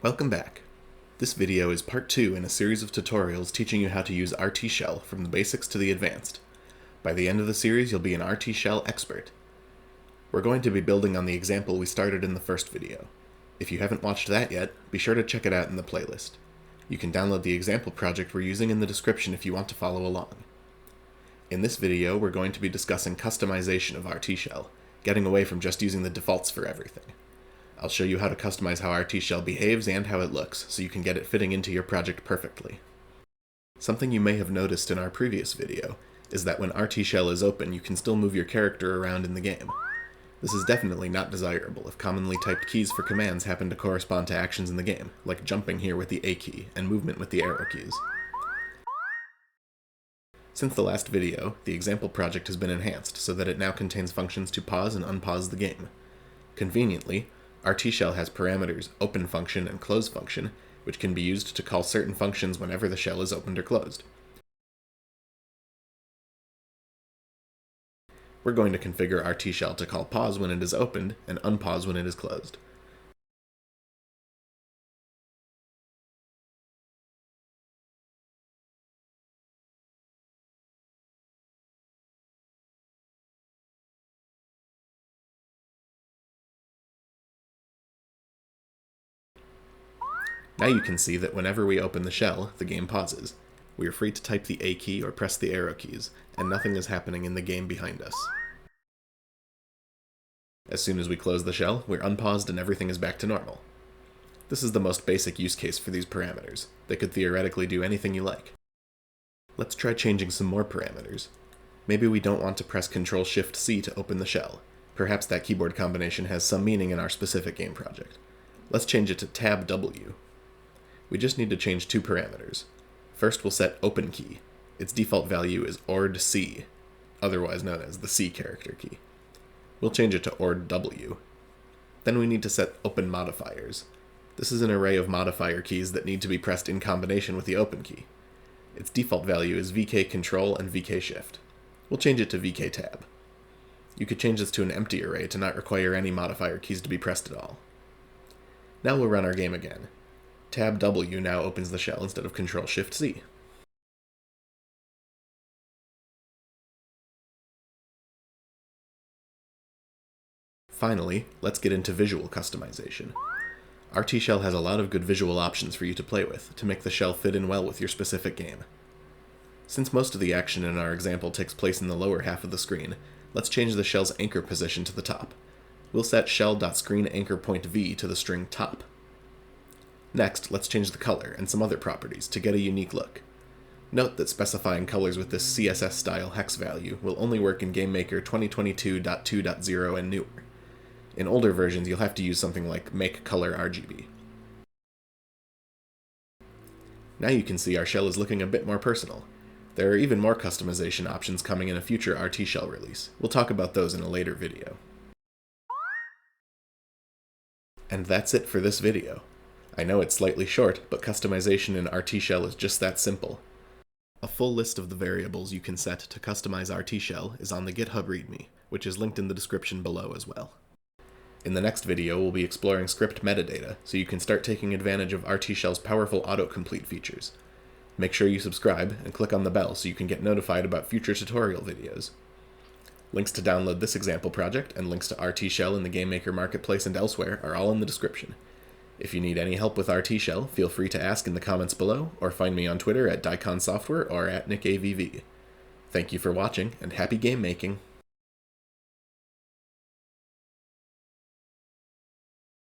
Welcome back. This video is part 2 in a series of tutorials teaching you how to use RT Shell from the basics to the advanced. By the end of the series, you'll be an RT Shell expert. We're going to be building on the example we started in the first video. If you haven't watched that yet, be sure to check it out in the playlist. You can download the example project we're using in the description if you want to follow along. In this video, we're going to be discussing customization of RT Shell, getting away from just using the defaults for everything. I'll show you how to customize how RT Shell behaves and how it looks, so you can get it fitting into your project perfectly. Something you may have noticed in our previous video is that when RT Shell is open, you can still move your character around in the game. This is definitely not desirable if commonly typed keys for commands happen to correspond to actions in the game, like jumping here with the A key and movement with the arrow keys. Since the last video, the example project has been enhanced so that it now contains functions to pause and unpause the game. Conveniently, RT Shell has parameters open function and close function, which can be used to call certain functions whenever the shell is opened or closed. We're going to configure RT Shell to call pause when it is opened and unpause when it is closed. Now you can see that whenever we open the shell, the game pauses. We are free to type the A key or press the arrow keys, and nothing is happening in the game behind us. As soon as we close the shell, we're unpaused and everything is back to normal. This is the most basic use case for these parameters. They could theoretically do anything you like. Let's try changing some more parameters. Maybe we don't want to press Ctrl-Shift-C to open the shell. Perhaps that keyboard combination has some meaning in our specific game project. Let's change it to Tab-W. We just need to change two parameters. First, we'll set open key. Its default value is ORD-C, otherwise known as the C character key. We'll change it to ORD-W. Then we need to set open modifiers. This is an array of modifier keys that need to be pressed in combination with the open key. Its default value is VK Control and VK Shift. We'll change it to VK Tab. You could change this to an empty array to not require any modifier keys to be pressed at all. Now we'll run our game again. Tab-W now opens the shell instead of Ctrl-Shift-C. Finally, let's get into visual customization. RT Shell has a lot of good visual options for you to play with to make the shell fit in well with your specific game. Since most of the action in our example takes place in the lower half of the screen, let's change the shell's anchor position to the top. We'll set shell.screenAnchorPointV to the string top. Next, let's change the color and some other properties to get a unique look. Note that specifying colors with this CSS style hex value will only work in GameMaker 2022.2.0 and newer. In older versions, you'll have to use something like Make Color RGB. Now you can see our shell is looking a bit more personal. There are even more customization options coming in a future RT Shell release. We'll talk about those in a later video. And that's it for this video. I know it's slightly short, but customization in RT Shell is just that simple. A full list of the variables you can set to customize RT Shell is on the GitHub README, which is linked in the description below as well. In the next video, we'll be exploring script metadata, so you can start taking advantage of RT Shell's powerful autocomplete features. Make sure you subscribe and click on the bell so you can get notified about future tutorial videos. Links to download this example project and links to RT Shell in the GameMaker Marketplace and elsewhere are all in the description. If you need any help with RT Shell, feel free to ask in the comments below, or find me on Twitter at DaikonSoftware or at NickAVV. Thank you for watching, and happy game making!